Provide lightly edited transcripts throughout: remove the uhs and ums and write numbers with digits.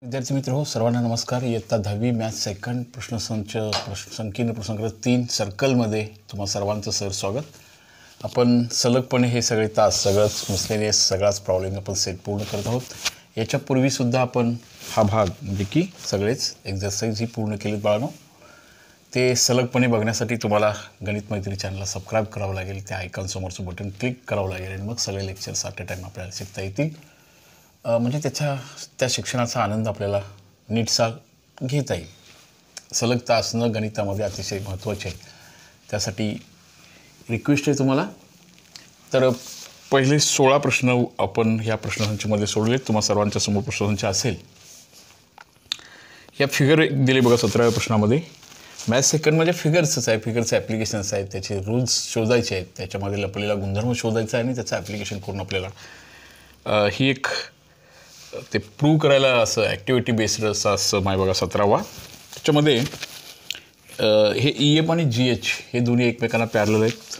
विद्यार्थी मित्र हो, सर्वांना नमस्कार. इयत्ता 10वी मॅथ सेकंड प्रश्नसंच संकीर्ण प्रश्न तीन सर्कलमध्ये तुम्हा सर्वांचं स्वागत. आपण सलगपणे हे सगळे तास सगळंच मिसलेनियस सगळाच प्रॉब्लेम आपण सेट पूर्ण करत आहोत. याच्यापूर्वीसुद्धा आपण हा भाग म्हणजे की सगळेच एक्झरसाइज ही पूर्ण केलीत बाळांनो. ते सलगपणे बघण्यासाठी तुम्हाला गणित मैत्री चॅनलला सबस्क्राईब करावं लागेल. त्या आयकॉनसमोरचं बटन क्लिक करावं लागेल आणि मग सगळे लेक्चर्स ॲट अ टाईम आपल्याला शिकता येतील. म्हणजे त्या शिक्षणाचा आनंद आपल्याला नीटसा घेता येईल. सलगता असणं गणितामध्ये अतिशय महत्त्वाचे आहे. त्यासाठी रिक्वेस्ट आहे तुम्हाला. तर पहिले 16 प्रश्न आपण ह्या प्रश्नसंचामध्ये सोडले. तुम्हा सर्वांच्या समोर प्रश्नसंच असेल. या फिगर दिले बघा 17व्या प्रश्नामध्ये. मॅथ सेकंड म्हणजे फिगर्सच आहे, फिगरचे ॲप्लिकेशन्स आहेत, त्याचे रूल्स शोधायचे आहेत, त्याच्यामध्ये लपलेला गुणधर्म शोधायचा आहे आणि त्याचं ॲप्लिकेशन करून आपल्याला ही एक ते प्रूव्ह करायला असं ॲक्टिव्हिटी बेस्ड असं माय बघा 17वा. त्याच्यामध्ये हे EF आणि GH हे दोन्ही एकमेकांना पॅरलल आहेत.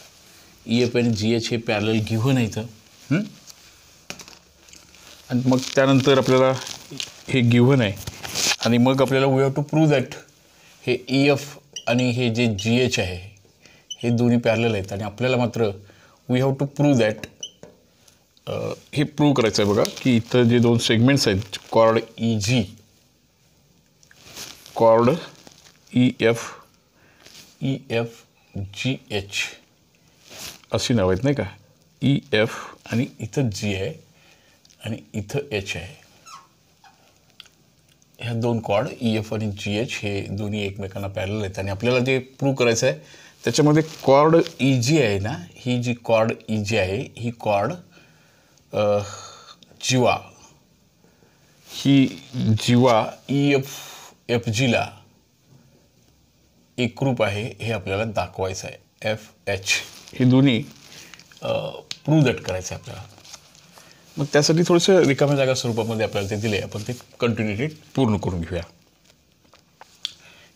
EF आणि GH हे पॅरलल गिव्हन आहे इथं. आणि मग त्यानंतर आपल्याला हे गिव्हन आहे आणि मग आपल्याला we have to prove that हे EF आणि हे जे GH आहे हे दोन्ही पॅरलल आहेत आणि आपल्याला मात्र we have to prove that हे प्रूव्ह करायचं आहे बघा की इथं जे दोन सेगमेंट्स आहेत कॉर्ड EF GH अशी नाव आहेत नाही का. EF आणि इथं G आहे आणि इथं H आहे. ह्या दोन कॉर्ड EF आणि GH हे दोन्ही एकमेकांना पॅरलल आहेत आणि आपल्याला ते प्रूव्ह करायचं आहे. त्याच्यामध्ये कॉर्ड EG आहे ना, ही जी कॉर्ड EG आहे ही कॉर्ड जीवा FGला एकरूप आहे हे आपल्याला दाखवायचं आहे. FH हे दोन्ही प्रूव्ह दॅट करायचं आहे आपल्याला. मग त्यासाठी थोडंसं रिकाम्या जागा स्वरूपामध्ये आपल्याला ते दिले. आपण ते कंटिन्युटी पूर्ण करून घेऊया.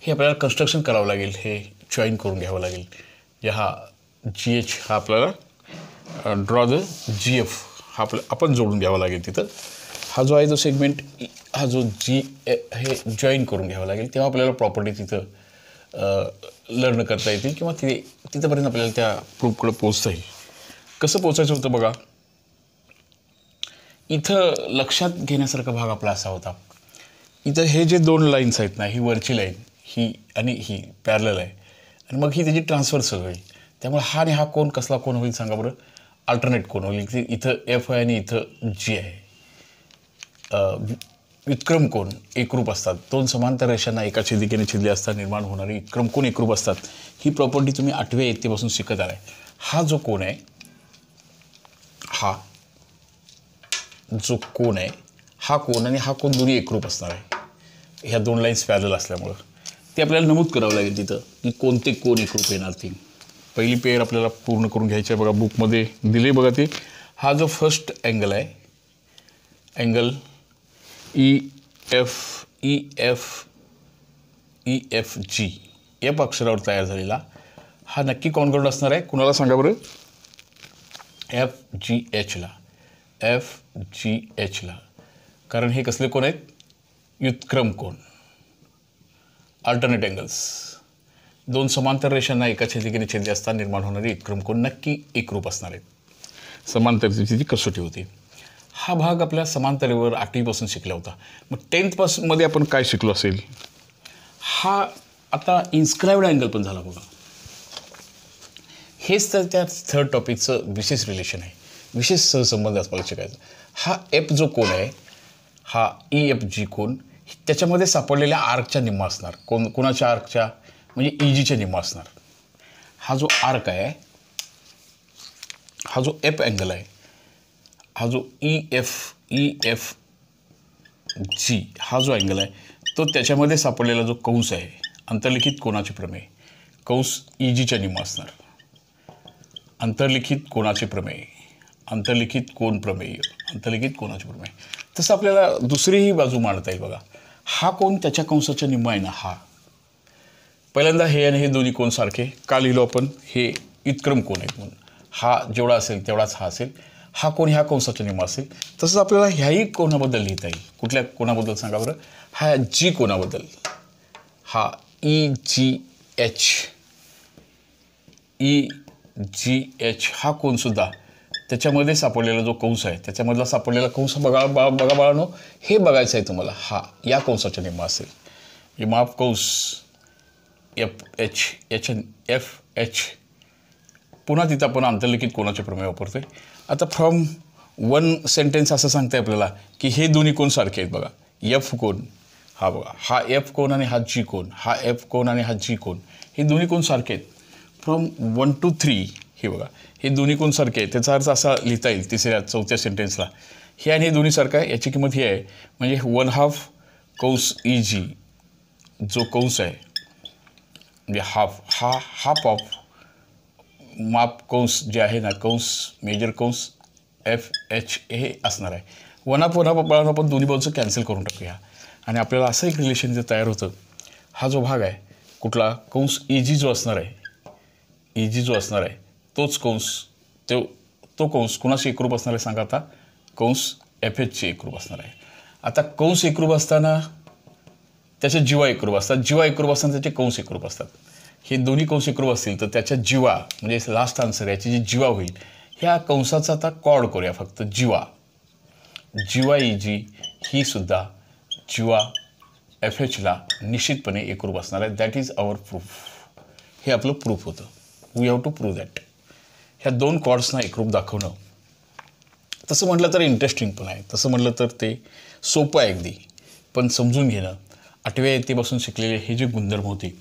हे आपल्याला कन्स्ट्रक्शन करावं लागेल, हे जॉईन करून घ्यावं लागेल. जे हा GH हा आपल्याला ड्रॉ द GF हा आपण जोडून घ्यावा लागेल तिथं. हा जो आहे जो सेगमेंट हा जो हे जॉईन करून घ्यावा लागेल. तेव्हा आपल्याला प्रॉपर्टी तिथं लर्न करता येतील किंवा तिथंपर्यंत आपल्याला त्या प्रूफकडे पोचता येईल. कसं पोचायचं होतं बघा. इथं लक्षात घेण्यासारखा भाग आपला असा होता. इथं हे जे दोन लाईन्स आहेत ना, ही वरची लाईन ही आणि ही पॅरलल आहे आणि मग ही त्याची ट्रान्सफर्सल होईल. त्यामुळे हा आणि हा कोण कसला कोण होईल सांगा बरं. अल्टरनेट कोण होईल. इथं F आहे आणि इथं G आहे. विक्रम कोण एकरूप असतात. दोन समांतर रेषांना एका छेदिकेने छेदले असता निर्माण होणारे विक्रम कोण एकरूप असतात. ही प्रॉपर्टी तुम्ही 8व्या इयत्तेपासून शिकत आलाय. हा जो कोण आहे, हा जो कोण आहे, हा कोण आणि हा कोण दोन्ही एकरूप असणार आहे. ह्या दोन लाईन्स पॅरलल असल्यामुळं ते आपल्याला नमूद करावं लागेल तिथं की कोणते कोण एकरूप येणार. ती पहिली पेअर आपल्याला पूर्ण करून घ्यायची आहे बघा. बुकमध्ये दिले बघा ते. हा जो फर्स्ट अँगल आहे, अँगल EFG F अक्षरावर तयार झालेला हा नक्की कोणाकडून असणार आहे. कुणाला सांगा बरं. FGHला. कारण हे कसले कोण आहेत. व्युत्क्रम कोण, अल्टरनेट अँगल्स. दोन समांतर रेषांना एका छेदिकेने छेदले असता निर्माण होणारे व्युत्क्रम कोण नक्की एकरूप असणार आहेत. समांतरतेची कसोटी होती. हा भाग आपल्या समांतरेवर 8वीपासून शिकला होता. मग 10th मध्ये आपण काय शिकलो असेल. हा आता इन्स्क्राइब्ड अँगल पण झाला बघा. हेच तर त्या थर्ड टॉपिकचं विशेष रिलेशन आहे, विशेष सहसंबंध आपल्याला शिकायचा. हा F जो कोण आहे, हा EFG कोण त्याच्यामध्ये सापडलेल्या आर्कच्या निम्मा असणार. कोणाच्या आर्कच्या म्हणजे EGच्या निम्मा असणार. हा जो आर्क आहे, हा जो F अँगल आहे, हा जो EFG हा जो अँगल आहे तो त्याच्यामध्ये सापडलेला जो कंस आहे अंतर्लिखित कोणाचे प्रमेय, कंस EGच्या निम्मा असणार. अंतर्लिखित कोणाचे प्रमेय, अंतर्लिखित कोण प्रमेय, अंतर्लिखित कोणाचे प्रमेय. तसं आपल्याला दुसरीही बाजू मांडता येईल बघा. हा कोण त्याच्या कंसाच्या निम्मा आहे ना. हा पहिल्यांदा हे आणि हे दोन्ही कोण सारखे का लिहिलो आपण. हे व्युत्क्रम कोण आहेत म्हणून. हा जेवढा असेल तेवढाच हा असेल. हा कोण ह्या कंसाच्या निम्मा असेल. तसंच आपल्याला ह्याही कोणाबद्दल लिहिता येईल. कुठल्या कोणाबद्दल सांगा बरं. हा जी कोणाबद्दल, हा EGH हा कोणसुद्धा त्याच्यामध्ये सापडलेला जो कंस आहे त्याच्यामधला सापडलेला कंस बघा बाळांनो, हे बघायचं आहे तुम्हाला. हा या कंसाच्या निम्मा असेल. माप कंस FH. पुन्हा तिथं आपण अंतर्लिखित कोणाचे प्रमेय वापरतोय. आता फ्रॉम वन सेंटेन्स असं सांगताय आपल्याला की हे दोन्ही कोण सारखे आहेत. बघा F कोण, हा बघा हा F कोण आणि हा G कोण, हा F कोण आणि हा G कोण, हे दोन्ही कोण सारखे आहेत. फ्रॉम 1 to 3 हे बघा हे दोन्ही कोण सारखे आहेत. त्याचा अर्थ असा लिहिता येईल तिसऱ्या चौथ्या सेंटेन्सला, हे आणि हे दोन्ही सारखं आहे. याची किंमत ही आहे म्हणजे 1/2 कंस EG जो कंस आहे म्हणजे हाफ ऑफ माप कंस जे आहे ना, कंस मेजर कंस FH हे असणार आहे. 1/2 आपण दोन्ही बाजूचं कॅन्सल करून टाकूया आणि आपल्याला असं एक रिलेशन जे तयार होतं. हा जो भाग आहे कुठला कंस EG जो असणार आहे तोच कंस तो कंस कुणाशी एकरूप असणार आहे सांगा. आता कंस FH एकरूप असणार आहे. आता कंस एकरूप असताना त्याच्या जीवा एकरूप असतात, जीवा एकरूप असताना त्याचे कंस एकरूप असतात. हे दोन्ही कंस एकरूप असतील तर त्याच्या जीवा म्हणजे लास्ट आन्सर याची जी जीवा होईल ह्या कंसाचा आता कॉर्ड करूया फक्त. जीवा EG ही सुद्धा जीवा FHला निश्चितपणे एकरूप असणार आहे. That is our proof. हे आपलं प्रूफ होतं. We have to prove that. ह्या दोन कॉर्ड्सना एकरूप दाखवणं तसं म्हटलं तर इंटरेस्टिंग पण आहे, तसं म्हटलं तर ते सोपं आहे अगदी. पण समजून घेणं 8व्या इयत्तेपासून शिकलेले हे जे गुणधर्म होते,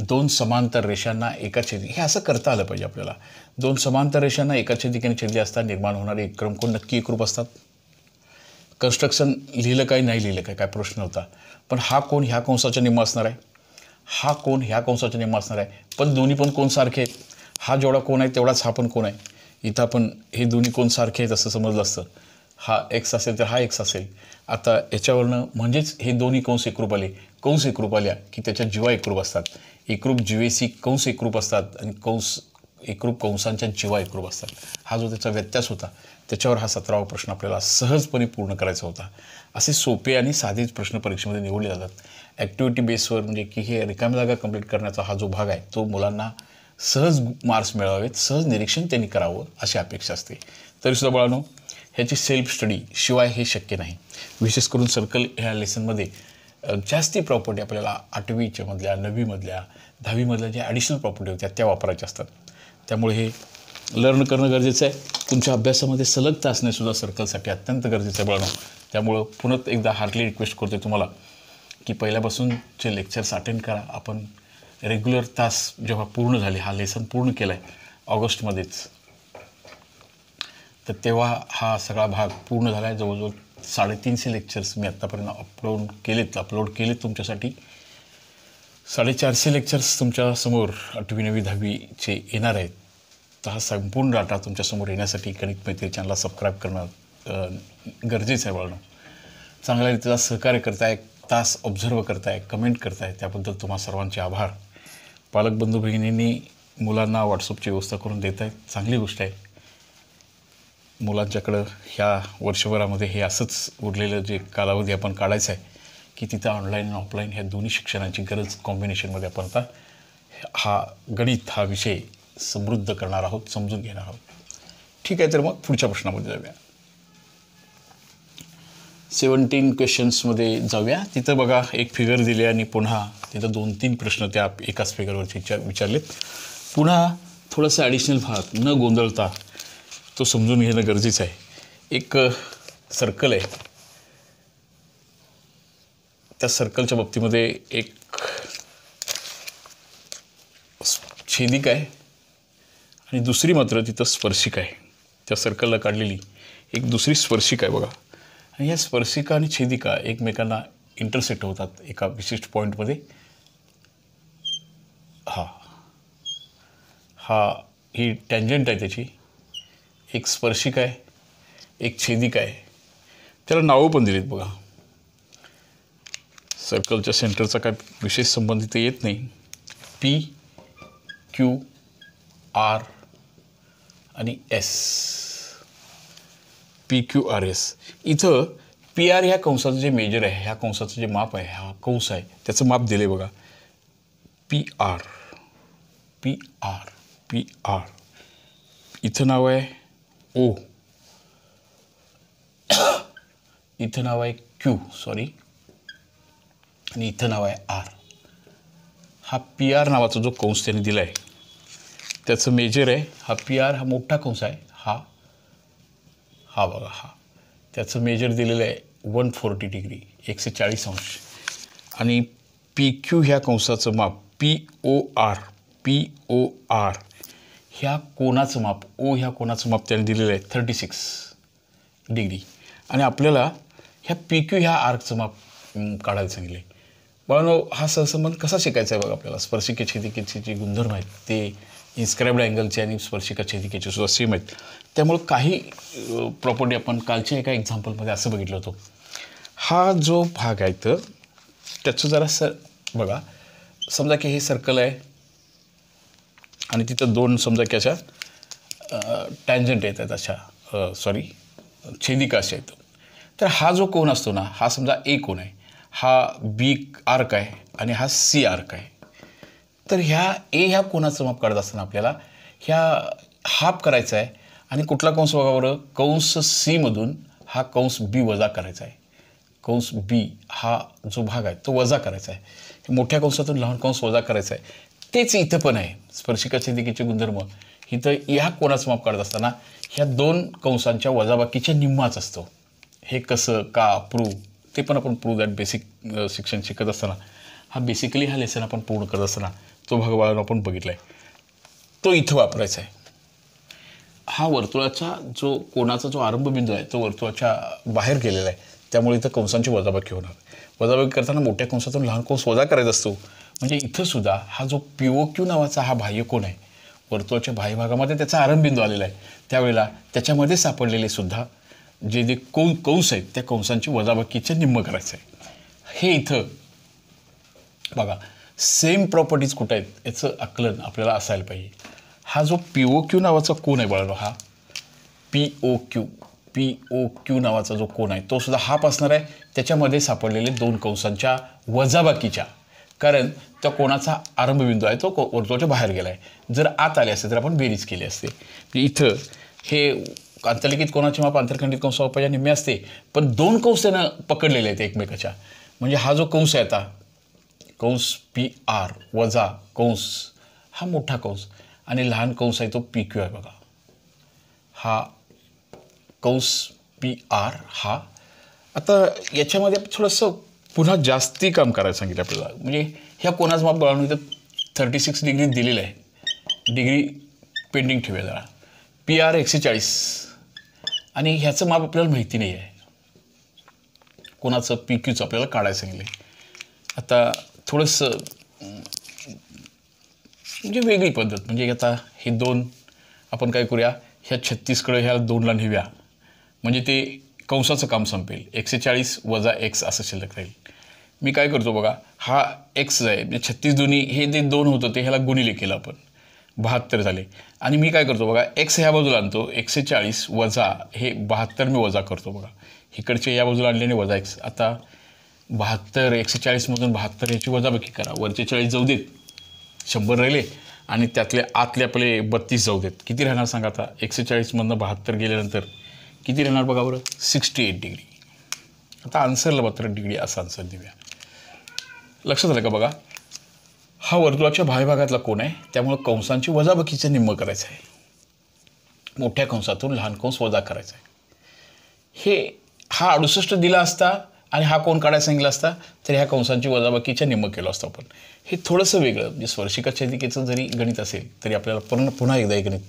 2 समांतर रेषांना एका छेदी, हे असं करता आलं पाहिजे आपल्याला. 2 समांतर रेषांना एका छेदिकेने छेदले असता निर्माण होणारे एक क्रम कोण नक्की एकरूप असतात. कन्स्ट्रक्शन लिहिलं काय नाही लिहिलं काय प्रश्न होता. पण हा कोण ह्या कंसाच्या निम्मा असणार आहे, हा कोण ह्या कंसाच्या निम्मा असणार आहे. पण दोन्ही पण कोण सारखे आहेत. हा जेवढा कोण आहे तेवढाच हा पण कोण आहे. इथं आपण हे दोन्ही कोण सारखे आहेत असं समजलं असतं. हा X असेल तर हा X असेल. आता याच्यावरनं म्हणजेच हे दोन्ही कंस एकरूप आले. कंस एकरूप आल्या की त्याच्या जीवा एकरूप असतात. एकरूप जीवेसी कंस एकरूप असतात आणि एकरूप कंसांच्या जीवा एकरूप असतात. हा जो त्याचा व्यत्यास होता त्याच्यावर हा 17वा प्रश्न आपल्याला सहजपणे पूर्ण करायचा होता. असे सोपे आणि साधेच प्रश्न परीक्षेमध्ये निवडले जातात. ॲक्टिव्हिटी बेसवर म्हणजे की हे रिकाम्या जागा कंप्लीट करण्याचा हा जो भाग आहे तो मुलांना सहज मार्क्स मिळावेत, सहज निरीक्षण त्यांनी करावं अशी अपेक्षा असते. तरीसुद्धा बाळांनो ह्याची सेल्फ स्टडी शिवाय हे शक्य नाही. विशेष करून सर्कल ह्या लेसनमध्ये जास्ती प्रॉपर्टी आपल्याला 8वीच्या मधल्या 9वीमधल्या 10वीमधल्या ज्या ॲडिशनल प्रॉपर्टी होत्या त्या वापरायच्या असतात. त्यामुळे हे लर्न करणं गरजेचं आहे. तुमच्या अभ्यासामध्ये सलगता असणेसुद्धा सर्कलसाठी अत्यंत गरजेचं आहे बाळांनो. त्यामुळं पुन्हा एकदा हार्टली रिक्वेस्ट करतो तुम्हाला की पहिल्यापासूनचे लेक्चर्स अटेंड करा. आपण रेग्युलर तास जेव्हा पूर्ण झाले, हा लेसन पूर्ण केला आहे ऑगस्टमध्येच, तर तेव्हा हा सगळा भाग पूर्ण झाला आहे. जवळजवळ 350 लेक्चर्स मी आत्तापर्यंत अपलोड केलेत तुमच्यासाठी. 450 लेक्चर्स तुमच्यासमोर 8वी 9वी 10वीचे येणार आहेत. तर हा संपूर्ण डाटा तुमच्यासमोर येण्यासाठी गणित मैत्री चॅनलला सबस्क्राईब करणं गरजेचं आहे बाळांनो. चांगल्या रीतीला सहकार्य करताय, तास ऑब्झर्व करताय, कमेंट करताय, त्याबद्दल तुम्हा सर्वांचे आभार. पालक बंधू भगिनींनी मुलांना व्हॉट्सअपची व्यवस्था करून देत आहेत, चांगली गोष्ट आहे. मुलांच्याकडं ह्या वर्षभरामध्ये हे असंच उरलेलं जे कालावधी आपण काढायचं आहे की तिथं ऑनलाईन आणि ऑफलाईन ह्या दोन्ही शिक्षणाची गरज कॉम्बिनेशनमध्ये आपण आता हा गणित हा विषय समृद्ध करणार आहोत, समजून घेणार आहोत. ठीक आहे, तर मग पुढच्या प्रश्नामध्ये जाऊया. 17 क्वेश्चन्समध्ये जाऊया. तिथं बघा एक फिगर दिली आणि पुन्हा तिथं 2-3 प्रश्न त्या एकाच फिगरवरती विचारलेत. पुन्हा थोडंसं ॲडिशनल भाग न गोंधळता तो समजून घेणं गरजेचं आहे. एक सर्कल आहे, त्या सर्कलच्या बाबतीमध्ये एक छेदिका आहे आणि दुसरी मात्र तिथं स्पर्शिका आहे. त्या सर्कलला काढलेली एक दुसरी स्पर्शिका आहे बघा. आणि या स्पर्शिका आणि छेदिका एकमेकांना इंटरसेक्ट होतात एका विशिष्ट पॉईंटमध्ये. ही टँजंट आहे त्याची. एक स्पर्शिका आहे, एक छेदिका आहे. त्याला नावं पण दिलीत बघा. सर्कलच्या सेंटरचा काय विशेष संबंध इथे येत नाही. P, Q, R आणि S. PQRS. इथं PR ह्या कंसाचं जे मेजर आहे, ह्या कंसाचं जे माप आहे, हा कंस आहे त्याचं माप दिले बघा. PR PR PR. इथं नाव आहे O, इथं नाव आहे Q, सॉरी, आणि इथं नाव आहे R. हा PR नावाचा जो कंस त्याने दिला आहे त्याचं मेजर आहे. हा PR हा मोठा कंस आहे. हा बघा, हा त्याचं मेजर दिलेलं आहे 140 डिग्री, 140 अंश. आणि PQ ह्या कंसाचं माप POR ह्या कोनाचं माप, O ह्या कोनाचं माप त्याने दिलेलं आहे 36 डिग्री. आणि आपल्याला ह्या PQ ह्या आर्कचं माप काढायला सांगितले. बघा, हा सहसंबंध कसा शिकायचा आहे बघा आपल्याला. स्पर्शिका छेदिकेचे जे गुणधर्म आहेत ते इन्स्क्राइब्ड अँगलचे आणि स्पर्शिका छेदिकेचे सुद्धा सेम आहेत. त्यामुळं काही प्रॉपर्टी आपण कालच्या एका एक्झाम्पलमध्ये असं बघितलं होतं. हा जो भाग आहे तर त्याचं जरा बघा, समजा की हे सर्कल आहे आणि तिथं दोन समजा की अशा टँजंट येतात, अशा सॉरी छेदिका अशा आहेत. तर हा जो कोन असतो ना, हा समजा A कोन आहे, हा B आर्क आहे आणि हा C आर्क आहे. तर ह्या कोनाचं माप काढत असताना आपल्याला हाफ करायचा आहे आणि कुठला कंस बघा बरं, कंस C मधून हा कंस B वजा करायचा आहे. कंस B हा जो भाग आहे तो वजा करायचा आहे. मोठ्या कंसातून लहान कंस वजा करायचा आहे. तेच इथं पण आहे. स्पर्शिका छेदिकेचे गुणधर्म इथं ह्या कोनाचं माप काढत असताना ह्या दोन कंसांच्या वजाबाकीच्या निम्माच असतो. हे कसं, का, प्रूव्ह, ते पण आपण प्रूव्ह दॅट बेसिक शिक्षण शिकत असताना, हा बेसिकली हा लेसन आपण पूर्ण करत असताना तो भाग बाळांनो आपण बघितला आहे. तो इथं वापरायचा आहे. हा वर्तुळाचा जो कोणाचा जो आरंभबिंदू आहे तो वर्तुळाच्या बाहेर गेलेला आहे. त्यामुळे इथं कंसांची वजाबाकी होणार. वजाबाकी करताना मोठ्या कंसातून लहान कंस वजा करायचा असतो. म्हणजे इथं सुद्धा हा जो POQ नावाचा हा बाह्य कोन आहे, वर्तुळाच्या बाह्य भागामध्ये त्याचा आरंभबिंदू आलेला आहे. त्यावेळेला त्याच्यामध्ये सापडलेले सुद्धा जे कंस आहेत त्या कंसांची वजाबाकीचे निम्म करायचं आहे. हे इथं बघा, सेम प्रॉपर्टीज कुठं आहेत याचं आकलन आपल्याला असायला पाहिजे. हा जो POQ नावाचा कोन आहे बाळांनो, हा POQ नावाचा जो कोन आहे तो सुद्धा हाफ असणार आहे. त्याच्यामध्ये सापडलेले दोन कंसांच्या वजाबाकीच्या, कारण त्या कोणाचा आरंभबिंदू आहे तो वर्तुळाच्या बाहेर गेला आहे. जर आत आले असते तर आपण बेरीज केली असते. इथं हे आंतरलिखित कोणाचे माप आंतरखंडित कंसाच्या निम्मे असते, पण दोन कंस त्यानं पकडलेले आहेत एकमेकाच्या. म्हणजे हा जो कंस आहे आता, कंस PR वजा कंस हा मोठा कंस आणि लहान कंस आहे तो PQ आहे बघा. हा कंस PR हा. आता याच्यामध्ये थोडंसं पुन्हा जास्ती काम करायला सांगितलं आपल्याला. म्हणजे ह्या कोणाचं माप बघा, इथं 36 डिग्री दिलेलं आहे. डिग्री पेंडिंग ठेवूया जरा. PR 140 आणि ह्याचं माप आपल्याला माहिती नाही आहे. कोणाचं PQचं आपल्याला काढायला सांगितलं. आता थोडंसं म्हणजे वेगळी पद्धत, म्हणजे आता हे दोन आपण काय करूया, ह्या 36कडे ह्या 2ला नेऊया, म्हणजे ते कंसाचं काम संपेल. 140 वजा x असं शिल्लक राहील. मी काय करतो बघा, हा x आहे म्हणजे 36 दुनी हे जे 2 होतं ते ह्याला गुणिले केलं आपण, 72 झाले. आणि मी काय करतो बघा, x ह्या बाजूला आणतो, 140 वजा हे 72 मी वजा करतो बघा. इकडचे या बाजूला आणल्याने वजा x. आता 72 140मधून 72 याची वजाबाकी करा. वरचे 40 जाऊ देत, 100 राहिले आणि त्यातले आतले आपले 32 जाऊ देत. किती राहणार सांगा आता. 140मधनं 72 गेल्यानंतर किती राहणार बघा बरं, 68 डिग्री. आता आन्सरला 72 डिग्री असा आन्सर देऊया. लक्षात आलं का बघा, हा वर्तुळाच्या बाह्य भागातला कोन आहे, त्यामुळे कंसांची वजाबाकीचे निम्म करायचं आहे. मोठ्या कंसातून लहान कंस वजा करायचा आहे. हा 68 दिला असता आणि हा कोन काढायला सांगितला असता तर ह्या कंसांची वजाबाकीच्या निम्म केलं असतं आपण. हे थोडंसं वेगळं, म्हणजे स्पर्शिका छेदिकेचं जरी गणित असेल तरी आपल्याला पुन्हा एकदा हे गणित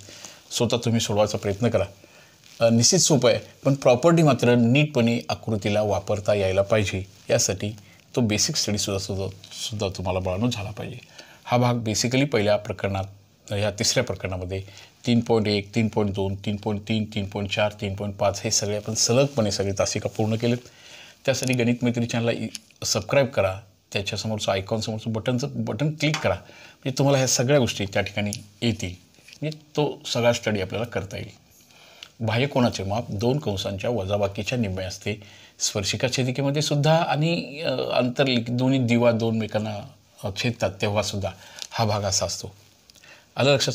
स्वतः तुम्ही सोडवायचा प्रयत्न करा. निश्चित सोपं आहे, पण प्रॉपर्टी मात्र नीटपणे आकृतीला वापरता यायला पाहिजे. यासाठी तो बेसिक स्टडी सुद्धा तुम्हाला बाळांनो झाला पाहिजे. हा भाग बेसिकली पहिल्या प्रकरणात, ह्या तिसऱ्या प्रकरणामध्ये 3.1, 3.2, 3.3, 3.4, 3.5 हे सगळे आपण सलगपणे सगळे तासिका पूर्ण केलेत. त्यासाठी गणित मैत्री चॅनलला सबस्क्राईब करा. त्याच्यासमोरचं आयकॉनसमोरचं बटन क्लिक करा, म्हणजे तुम्हाला ह्या सगळ्या गोष्टी त्या ठिकाणी येतील. म्हणजे तो सगळा स्टडी आपल्याला करता येईल. बाह्य कोनाचे माप 2 कंसांच्या वजाबाकीच्या निम्मे असते. स्पर्शिका छेदिकेमध्ये सुद्धा आणि आंतरलिखित दोन्ही दिवा 2 मेकांना छेदतात तेव्हा सुद्धा हा भाग असा असतो. आलं लक्षात?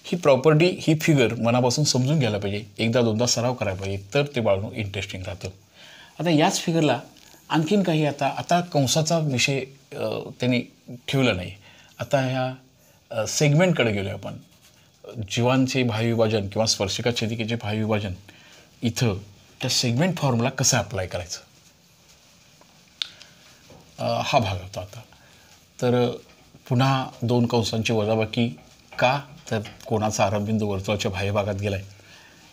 ही प्रॉपर्टी, ही फिगर मनापासून समजून घ्यायला पाहिजे, एकदा दोनदा सराव करायला पाहिजे, तर ते बाळांनो इंटरेस्टिंग राहतं. आता याच फिगरला आणखीन काही आता कंसाचा विषय त्यांनी ठेवला नाही. आता ह्या सेगमेंटकडे गेलो आपण. जीवांचे भावविभाजन किंवा स्पर्शिका छेदिकेचे भावविभाजन इथं त्या सेगमेंट फॉर्म्युला कसं अप्लाय करायचं, हा भाग होता. आता तर पुन्हा 2 कंसांची वजाबाकी का, तर कोणाचा आरंभबिंदू वर्तुळाच्या बाह्य भागात गेला आहे.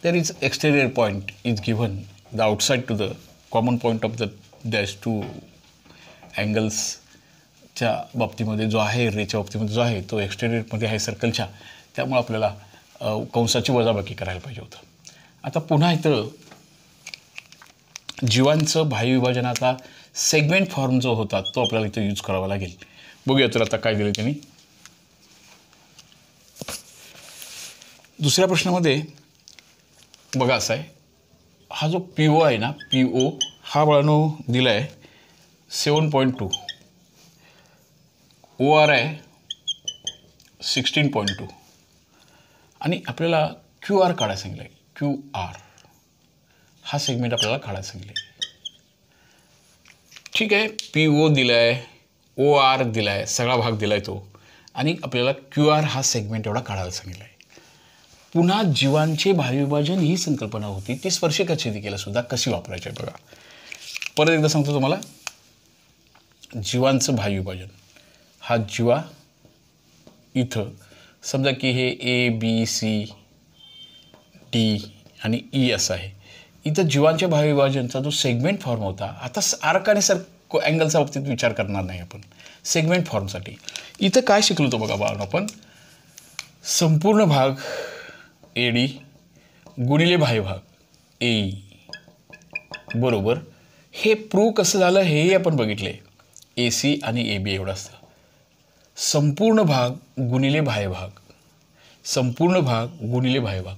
There is exterior point is given the outside to the common point of the dash to अँगल्सच्या बाबतीमध्ये जो आहे, रेच्या बाबतीमध्ये जो आहे तो एक्सटेरियरमध्ये आहे सर्कलच्या, त्यामुळे आपल्याला कंसाची वजाबाकी करायला पाहिजे होतं. आता पुन्हा इथं जीवांचं भावविभाजनाचा सेगमेंट फॉर्म जो होता तो आपल्याला इथं यूज करावा लागेल. बघूया तर आता काय दिलं त्यांनी. दुसऱ्या प्रश्नामध्ये बघा असं आहे, हा जो PO आहे ना, PO हा बाळांनो दिला आहे 7.2, OR आहे 16.2 आणि आपल्याला QR काढायला सांगितलं आहे. QR हा सेगमेंट आपल्याला काढायला सांगितलं आहे. ठीक आहे, PO दिला आहे, OR दिला आहे, सगळा भाग दिला आहे तो, आणि आपल्याला QR हा सेगमेंट एवढा काढायला सांगितला आहे. पुन्हा जीवांचे भावविभाजन ही संकल्पना होती, ती स्पर्शिका छेदिकेला सुद्धा कशी वापरायची आहे बघा. परत एकदा सांगतो तुम्हाला. जीवांचं भावविभाजन, हा जीवा इथं समजा की हे ABCD आणि E असं आहे. इथं जीवांच्या भावविभाजनचा जो सेगमेंट फॉर्म होता, आता आर्क आणि अँगलच्या बाबतीत विचार करणार नाही आपण, सेगमेंट फॉर्मसाठी इथं काय शिकलो होतो बघा बाळांनो आपण. संपूर्ण भाग AD गुणिले बाह्य भाग AE बरोबर. हे प्रूव्ह कसं झालं हेही आपण बघितले. AC आणि AB एवढं असतं. संपूर्ण भाग गुणिले बाह्य भाग, संपूर्ण भाग गुणिले बाह्य भाग,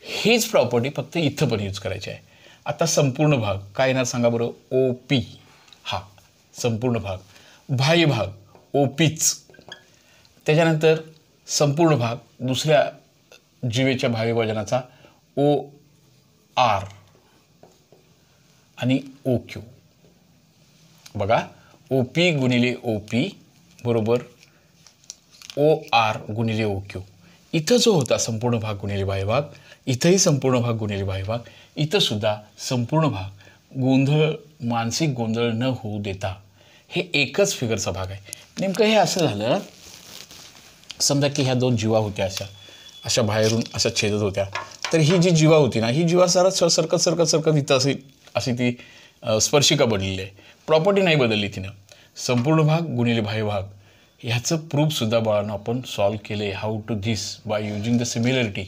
हेच प्रॉपर्टी फक्त इथं पण यूज करायची आहे. आता संपूर्ण भाग काय येणार सांगा बरं. OP हा संपूर्ण भाग, बाह्य भाग OPच. त्याच्यानंतर संपूर्ण भाग दुसऱ्या जीवेच्या भावविभाजनाचा OR आणि OQ. बघा, OP गुणिले OP बरोबर OR गुणिले OQ. इथं जो होता संपूर्ण भाग गुणिले बाह्य भाग, इथंही संपूर्ण भाग गुणिले बाह्य भाग, इथं सुद्धा संपूर्ण भाग. गोंधळ, मानसिक गोंधळ न होऊ देता हे एकच फिगरचा भाग आहे. नेमकं हे असं झालं, समजा की ह्या 2 जीवा होत्या, अशा बाहेरून अशा छेदत होत्या. तर ही जी जीवा होती ना, ही जीवा सरकत इथं अशी ती स्पर्शिका बनलेली आहे. प्रॉपर्टी नाही बदलली तिनं. संपूर्ण भाग गुणिले बाह्य भाग ह्याचं प्रूफसुद्धा बाळांनो आपण सॉल्व केले. How to this by using the similarity.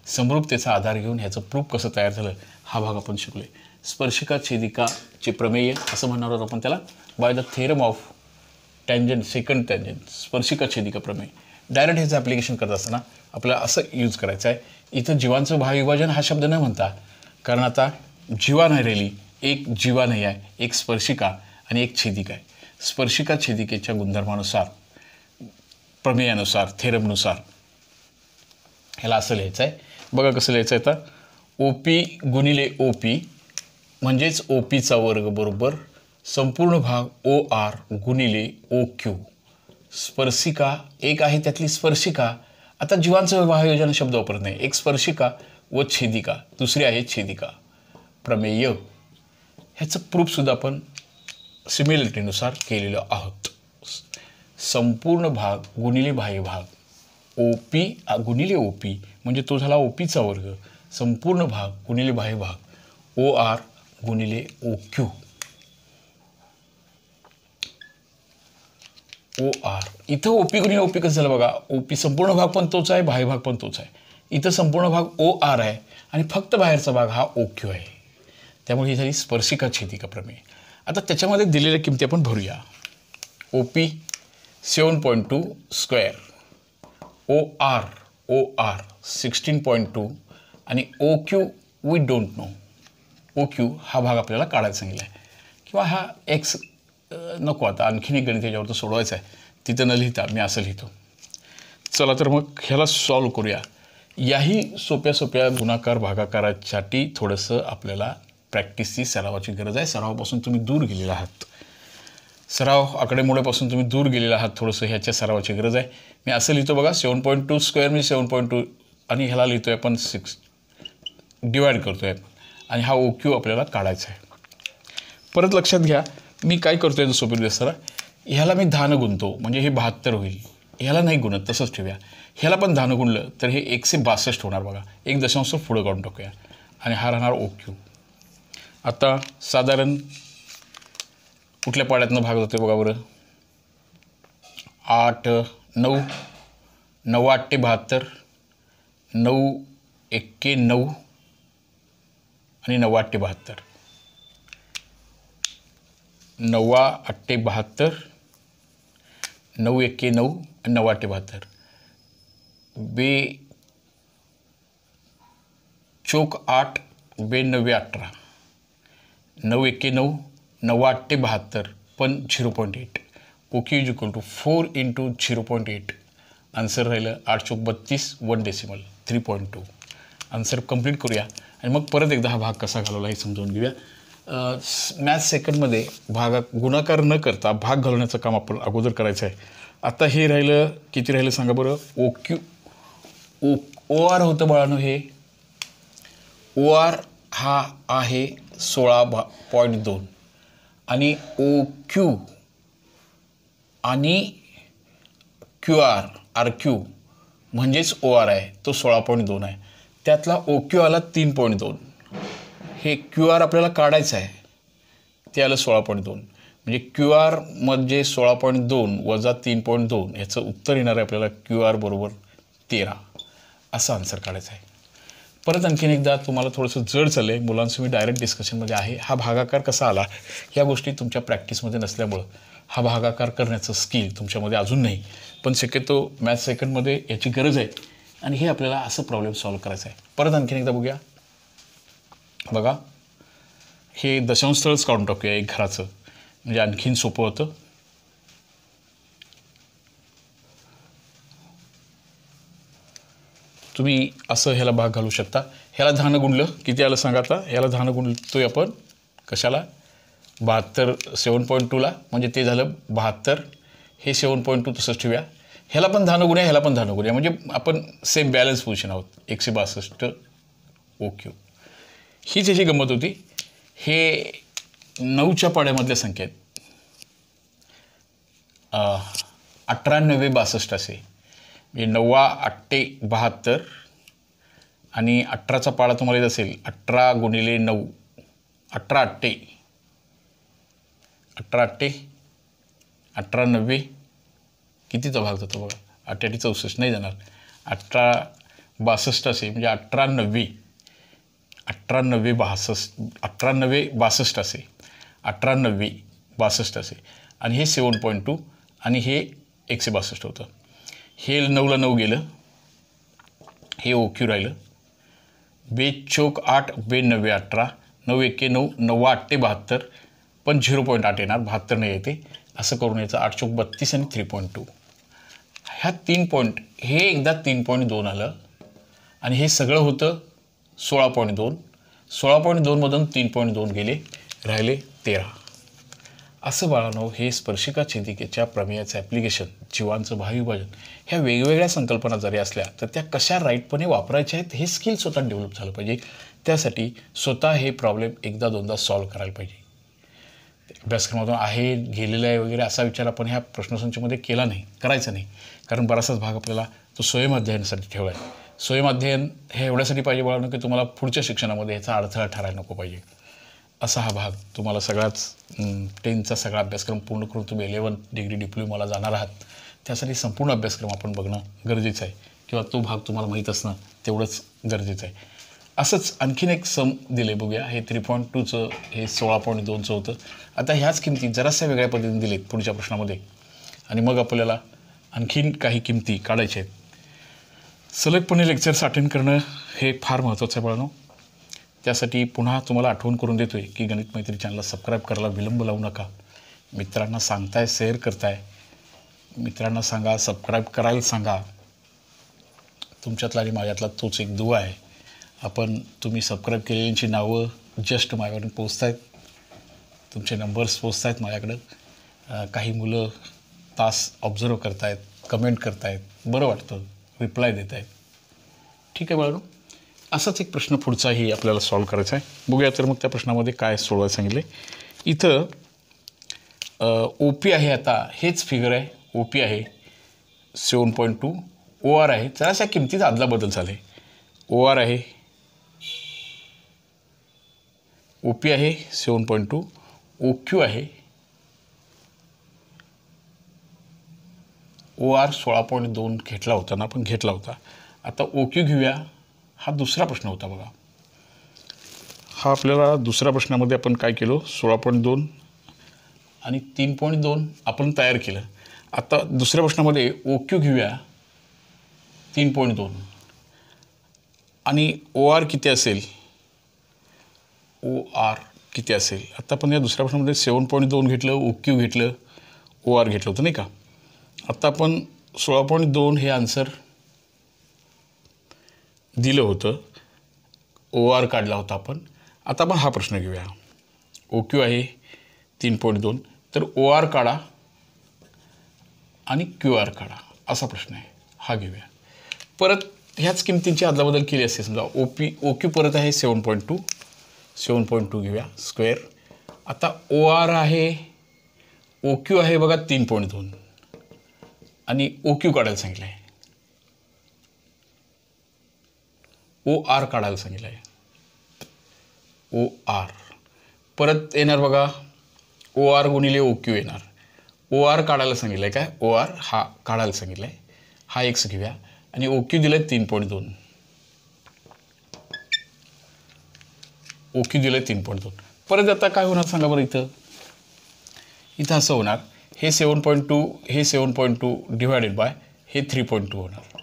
समरूपतेचा आधार घेऊन ह्याचं प्रूफ कसं तयार झालं हा भाग आपण शिकलो. स्पर्शिका छेदिकाचे प्रमेय असं म्हणणार आहोत आपण त्याला, by the theorem of tangent, second tangent, स्पर्शिका छेदिका प्रमेय. डायरेक्ट ह्याचं ॲप्लिकेशन करत असताना आपल्याला असं यूज करायचं आहे. इथं जीवांचं भावविभाजन हा शब्द न म्हणता, कारण आता जीवा नाही राहिली, एक जीवा नाही आहे, एक स्पर्शिका आणि एक छेदिका आहे. स्पर्शिका छेदिकेच्या गुणधर्मानुसार, प्रमेयानुसार, थेरमनुसार ह्याला असं लिहायचं आहे. बघा कसं लिहायचं आहे. आता OP गुणिले OP म्हणजेच OPचा वर्ग बरोबर संपूर्ण भाग OR गुणिले OQ. स्पर्शिका एक आहे, त्यातली स्पर्शिका. आता जीवांचं भावविभाजन शब्द वापरत नाही, एक स्पर्शिका व छेदिका, दुसरी आहे छेदिका. प्रमेय ह्याचं प्रूफसुद्धा आपण सिमिलरिटीनुसार केलेलं आहोत. संपूर्ण भाग गुणिले बाह्य भाग OP गुणिले OP म्हणजे तो झाला OPचा वर्ग. संपूर्ण भाग गुणिले बाह्य भाग OR गुणिले OQ. OR इथं OP गुणिले OP कसं झालं बघा. OP संपूर्ण भाग पण तोच आहे, बाह्य भाग पण तोच आहे. इथं संपूर्ण भाग OR आहे आणि फक्त बाहेरचा भाग हा OQ आहे. त्यामुळे ही झाली स्पर्शिका छेदिका प्रमेय. आता त्याच्यामध्ये दिलेल्या किमती आपण भरूया. OP 7.2 स्क्वेअर, OR 16.2 आणि OQ we don't know, O Q हा भाग आपल्याला काढायला सांगितला आहे, किंवा हा एक्स नको, आता आणखीन एक गणित याच्यावरती सोडवायचं आहे, तिथं न लिहिता मी असं लिहितो. चला तर मग ह्याला सॉल्व करूया. याही सोप्या सोप्या गुणाकार भागाकारासाठी थोडंसं आपल्याला प्रॅक्टिसची, सरावाची गरज आहे. सरावापासून तुम्ही दूर गेलेला आहात, सराव आकडेमोडीपासून तुम्ही दूर गेलेला आहात, थोडंसं ह्याच्या सरावाची गरज आहे. मी असं लिहितो बघा, 7.2 स्क्वेअर म्हणजे 7.2, आणि ह्याला लिहितो आहे आपण 6, डिवाईड करतो आहे आणि हा ओ क्यू आपल्याला काढायचा आहे. परत लक्षात घ्या, मी काय करतो आहे सोपी सर, ह्याला मी 10 गुणतो म्हणजे हे 72 होईल. ह्याला नाही गुणत, तसंच ठेवूया. ह्याला पण 10 गुणलं तर हे 162 होणार बघा. 1 दशांश पुढं काढून टाकूया आणि हा राहणार ओ क्यू. आता साधारण कुठल्या पाड्यातनं भाग जातो बघा बरं. 8, 9, 9 8 72, 9 1 9 आणि 9 8 72, 9 8 72, 9 1 9 आणि 9 8 72, बे चौक 8, बे 9 18, 9 1 9, 9 8 72, पण 0.8. O Q is equal to 4 × 0.8. Answer राहिलं 8 चौक 32, 1 डेसिमल 3.2. आन्सर कंप्लीट करूया आणि मग परत एकदा हा भाग कसा घालवला हे समजावून घेऊया. मॅथ्स सेकंडमध्ये गुणाकार न करता भाग घालवण्याचं काम आपण अगोदर करायचं आहे. आता हे राहिलं, किती राहिलं सांगा बरं. ओ क्यू, ओ आर होतं बाळानो. हे ओ आर हा आहे 16.2 आणि ओ क्यू आणि क्यू आर, आर क्यू म्हणजेच ओ आर आहे, तो 16.2 आहे. त्यातला ओ क्यू आला 3.2. हे क्यू आर आपल्याला काढायचं आहे, ते आलं 16.2. म्हणजे क्यू आर म्हणजे 16.2 वजा 3.2, याचं उत्तर येणार आहे आपल्याला क्यू आर बरोबर 13. असं आन्सर काढायचं आहे. परत आणखीन एकदा तुम्हाला थोडंसं जड चाललं आहे, मुलांसोबत डायरेक्ट डिस्कशनमध्ये आहे. हा भागाकार कसा आला, ह्या गोष्टी तुमच्या प्रॅक्टिसमध्ये नसल्यामुळं हा भागाकार करण्याचं स्किल तुमच्यामध्ये अजून नाही. पण शक्यतो मॅथ्स सेकंडमध्ये याची गरज आहे आणि हे आपल्याला असं प्रॉब्लेम सॉल्व्ह करायचा आहे. परत आणखीन एकदा बघूया बघा. हे दशांश स्थळच काढून टाकूया एक घराचं, म्हणजे आणखीन सोपं होतं. तुम्ही असं ह्याला भाग घालू शकता. ह्याला 10 गुणलं किती आलं सांगा. आता ह्याला 10 गुणतोय आपण कशाला, 72 7.2ला, म्हणजे ते झालं 72. हे 7.2 तसंच ठेवूया. ह्याला पण 10 गुणूया, ह्याला पण 10 गुणूया, म्हणजे आपण सेम बॅलन्स पोझिशन आहोत. 162 ओ क्यू. हीच ह्याची गंमत होती. हे 9च्या पाड्यामधल्या संख्या आहेत. 18 9 62 असे, म्हणजे 9 8 72 आणि 18चा पाडा तुम्हाला येत असेल 18 गुणिले 9, 18 8 18 8 18 90, कितीचा भाग जातो बघा. 8 8 64 नाही जाणार. 18 62 असे, म्हणजे 18 90 18 90 62, 18 90 62 असे, 18 90 62 असे, आणि हे 7.2 आणि हे 162 होतं. हे 9ला 9 गेलं, हे ओ क्यू राहिलं. बे चौक 8, बे 9 18, 9 1 9, 9 8 72, पण 0.8 येणार, 72 नाही येते. असं करून यायचं 8 चौक 32 आणि 3.2. ह्या 3 पॉईंट, हे एकदा 3.2 आलं आणि हे सगळं होतं 16.2. 16.2मधून 3.2 गेले, राहिले 13. असं बाळांनो, हे स्पर्शिका छेदिकेच्या प्रमेयाचं ॲप्लिकेशन, जीवांचं भावविभाजन, ह्या वेगवेगळ्या संकल्पना जरी असल्या तर त्या कशा राईटपणे वापरायच्या आहेत हे स्किल स्वतः डेव्हलप झालं पाहिजे. त्यासाठी स्वतः हे प्रॉब्लेम एकदा दोनदा सॉल्व्ह करायला पाहिजे. अभ्यासक्रमातून आहे गेलेलं आहे वगैरे असा विचार आपण ह्या प्रश्नसंचमध्ये केला नाही, करायचा नाही. कारण बराचसाच भाग आपल्याला तो स्वयंअध्ययनासाठी ठेवला आहे. स्वयंअध्ययन हे एवढ्यासाठी पाहिजे बाळांनो की तुम्हाला पुढच्या शिक्षणामध्ये याचा अडथळा ठरायला नको पाहिजे. असा हा भाग तुम्हाला सगळाच 10चा सगळा अभ्यासक्रम पूर्ण करून तुम्ही 11 डिग्री डिप्लोमाला जाणार आहात. त्यासाठी संपूर्ण अभ्यासक्रम आपण बघणं गरजेचं आहे, किंवा तो भाग तुम्हाला माहीत असणं तेवढंच गरजेचं आहे. असंच आणखीन एक सम दिले बघूया. हे 3.2चं, हे 16.2चं होतं. आता ह्याच किमती जराशा वेगळ्या पद्धतीने दिलेत पुढच्या प्रश्नामध्ये, आणि मग आपल्याला आणखीन काही किमती काढायच्या आहेत. सलगपणे लेक्चर्स अटेंड करणं हे फार महत्त्वाचं आहे बाळांनो. त्यासाठी पुन्हा तुम्हाला आठवण करून देतो आहे की गणित मैत्री चॅनलला सबस्क्राईब करायला विलंब लावू नका. मित्रांना सांगताय, शेअर करताय, मित्रांना सांगा, सबस्क्राईब करायला सांगा. तुमच्यातला आणि माझ्यातला तोच एक दुवा आहे. तुम्ही सबस्क्राईब केलेल्यांची नावं जस्ट माझ्याकडून पोचत आहेत, तुमचे नंबर्स पोचत आहेत माझ्याकडं. काही मुलं तास ऑब्झर्व करतायत, कमेंट करतायत, बरं वाटतं, रिप्लाय देत आहेत. ठीक आहे बाळांनो, असाच एक प्रश्न पुढचाही आपल्याला सॉल्व करायचा आहे. बघूया तर मग त्या प्रश्नामध्ये काय सोडवायला सांगितले. इथं ओ पी आहे, आता हेच फिगर आहे, ओ पी आहे 7.2, ओ आर आहे, जराशा किमतीचा आदला बदल झाला आहे. ओ आर आहे, ओ पी आहे 7.2, ओ क्यू आहे, ओ आर 16.2 घेतला होता ना, आपण घेतला होता. आता ओ क्यू घेऊया. हा दुसरा प्रश्न होता बघा. हा आपल्याला दुसऱ्या प्रश्नामध्ये आपण काय केलं, 16.2 आणि 3.2 आपण तयार केलं. आता दुसऱ्या प्रश्नामध्ये ओ क्यू घेऊया 3.2 आणि ओ आर किती असेल, ओ आर किती असेल. आता आपण या दुसऱ्या प्रश्नामध्ये 7.2 घेतलं, ओ क्यू घेतलं, ओ आर घेतलं होतं नाही का. आता आपण 16.2 हे आन्सर दिलं होतं, ओ आर काढला होता आपण. आता आपण हा प्रश्न घेऊया. ओ क्यू आहे 3.2, तर ओ आर काढा आणि क्यू आर काढा, असा प्रश्न आहे. हा घेऊया. परत ह्याच किमतींची अदलाबदल केली असते. समजा ओ क्यू परत आहे 7.2 घेऊया स्क्वेअर. आता ओ आर आहे, ओ क्यू आहे बघा 3.2 आणि ओ क्यू काढायला सांगितलं आहे, ओ आर काढायला सांगितलं आहे, ओ आर. परत येणार बघा ओ आर गुणिले ओ क्यू येणार. ओ आर काढायला सांगितलं आहे, काय ओ आर हा काढायला सांगितलं आहे. हा एक्स घेऊया आणि ओ क्यू दिलं आहे 3.2, ओ क्यू दिलं आहे 3.2. परत आता काय होणार सांगा बरं. इथं असं होणार, हे 7.2 डिवायडेड बाय हे 3.2 होणार.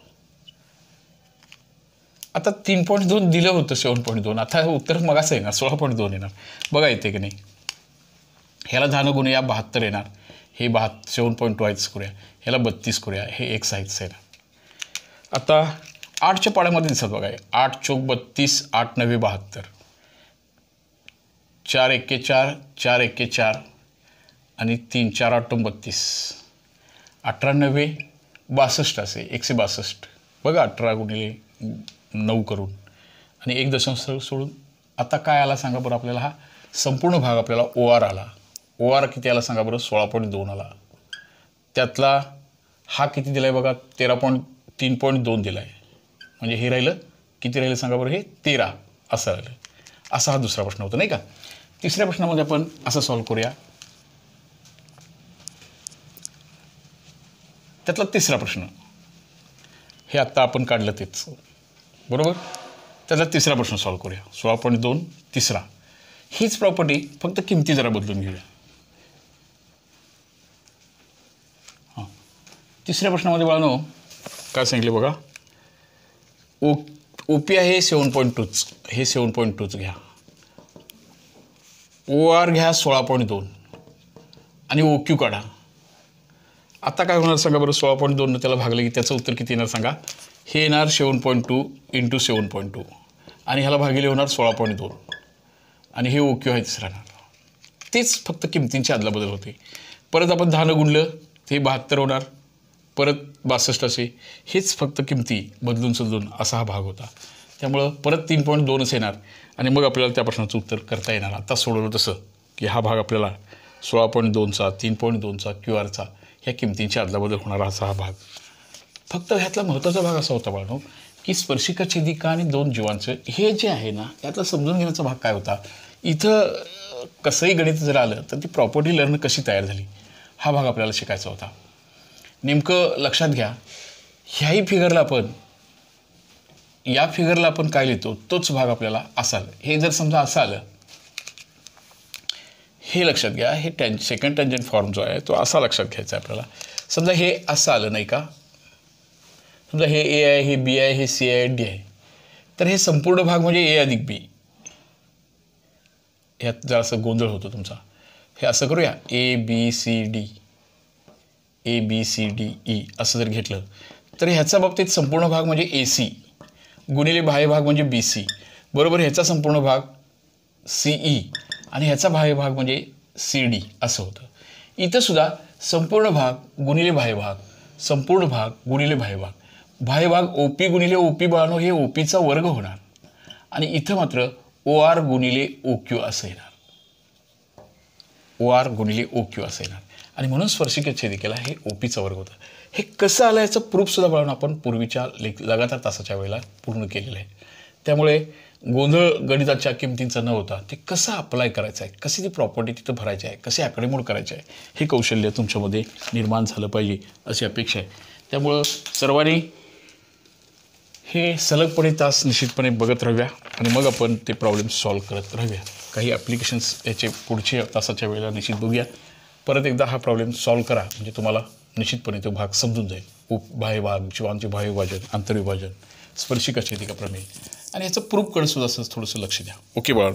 आता 3.2 दिलं होतं 7.2, आता उत्तर मग असं येणार 16.2 येणार. बघा येते की नाही. ह्याला 10 गुणूया 72 येणार. हे 7.2 आहेच करूया, ह्याला 32 करूया, हे एक्स आहेच येणार. आता 8च्या पाड्यामध्ये दिसत बघा, 8 चौक 32, 8 नव्हे 72, 4 एके 4, 4 एके 4 आणि 3 4 8 32, 18 नव्हे 62 असे 162. बघा 18 गुणिले 9 करून आणि 1 दशांश सोडून. आता काय आला सांगा बरं आपल्याला. हा संपूर्ण भाग आपल्याला ओ आर आला. ओ आर किती आला सांगा बरं, 16.2 आला. त्यातला हा किती दिला आहे बघा, 3.2 दिला आहे. म्हणजे हे राहिलं किती राहिलं सांगा बरं, हे 13 असं राहिलं. असा हा दुसरा प्रश्न होता नाही का. तिसऱ्या प्रश्नामध्ये आपण असं सॉल्व करूया. त्यातला तिसरा प्रश्न, हे आत्ता आपण काढलं तेच बरोबर. त्यातला तिसरा प्रश्न सॉल्व करूया. 16.2 तिसरा. हीच प्रॉपर्टी फक्त किमती जरा बदलून घेऊया. हां, तिसऱ्या प्रश्नामध्ये बाळांनो काय सांगितले बघा. ओ पी आहे 7.2, हे 7.2 घ्या. ओ आर घ्या 16.2 आणि ओ क्यू काढा. आता काय होणार सांगा बरं, 16.2 त्याला भागलं की त्याचं उत्तर किती येणार सांगा. हे येणार 7.2 × 7.2 आणि ह्याला भागिले होणार 16.2 आणि हे ओ क्यू आहेच राहणार. तेच फक्त किमतींची अदलाबदल होते. परत आपण 10 गुणलं ते 72 होणार, परत 62 असे. हेच फक्त किमती बदलून सदलून असा हा भाग होता. त्यामुळं परत 3.2च येणार आणि मग आपल्याला त्या प्रश्नाचं उत्तर करता येणार. आता सोडवलं तसं की हा भाग आपल्याला 16.2चा 3.2चा क्यू आरचा ह्या किमतींची अदलाबदल होणारा असा हा भाग. फक्त ह्यातला महत्त्वाचा भाग असा होता बाळांनो की स्पर्शिका छेदिका आणि 2 जीवांचं हे जे आहे ना, यातला समजून घेण्याचा भाग काय होता. इथं कसंही गणित जर आलं तर ती प्रॉपर्टी लर्न कशी तयार झाली हा भाग आपल्याला शिकायचा होता. नेमकं लक्षात घ्या, ह्याही फिगरला आपण या फिगरला आपण काय लिहितो तोच भाग आपल्याला असा आलं. हे जर समजा असं आलं, हे लक्षात घ्या, हे सेकंड टँजंट फॉर्म जो आहे तो असा लक्षात घ्यायचा आहे आपल्याला. समजा हे असं आलं नाही का, समजा हे ए आहे, हे बी आहे, हे सी आहे, डी आहे, तर हे संपूर्ण भाग म्हणजे ए अधिक बी ह्यात जरासं गोंधळ होतो तुमचा. हे असं करूया, A B C D E असं जर घेतलं तर ह्याच्या बाबतीत संपूर्ण भाग म्हणजे ए सी गुणिले बाह्य भाग म्हणजे बी सी बरोबर ह्याचा संपूर्ण भाग सी ई आणि ह्याचा बाह्य भाग म्हणजे सी डी असं होतं. इथं सुद्धा संपूर्ण भाग गुणिले बाह्य भाग, संपूर्ण भाग गुणिले बाह्य भाग, बाह्य भाग ओ पी गुणिले ओ पी बाळांनो हे ओ पीचा वर्ग होणार आणि इथं मात्र ओ आर गुणिले ओ क्यू असं येणार. ओ आर गुणिले ओ क्यू असं येणार आणि म्हणून स्पर्शिका छेदिकेला हे ओ पीचा वर्ग होतं. हे कसं आलं याचं प्रूफसुद्धा बाळांनो आपण पूर्वीच्या लगातार तासाच्या वेळेला पूर्ण केलेलं आहे. त्यामुळे गोंधळ गणिताच्या किमतींचा न होता ते कसं अप्लाय करायचं आहे, कशी ती प्रॉपर्टी तिथं भरायची आहे, कशी आकडेमोड करायची आहे हे कौशल्य तुमच्यामध्ये निर्माण झालं पाहिजे अशी अपेक्षा आहे. त्यामुळं सर्वांनी हे सलगपणे तास निश्चितपणे बघत राहूया आणि मग आपण ते प्रॉब्लेम सॉल्व्ह करत राहूया. काही ॲप्लिकेशन्स याचे पुढच्या तासाच्या वेळेला निश्चित बघूया. परत एकदा हा प्रॉब्लेम सॉल्व्ह करा म्हणजे तुम्हाला निश्चितपणे तो भाग समजून जाईल. बाह्य भाग, जीवांचे बाह्य विभाजन, आंतरविभाजन, स्पर्शिका छेदिका प्रमेय आणि याचं प्रूफकडे सुद्धा असं थोडंसं लक्ष द्या. ओके बाळा.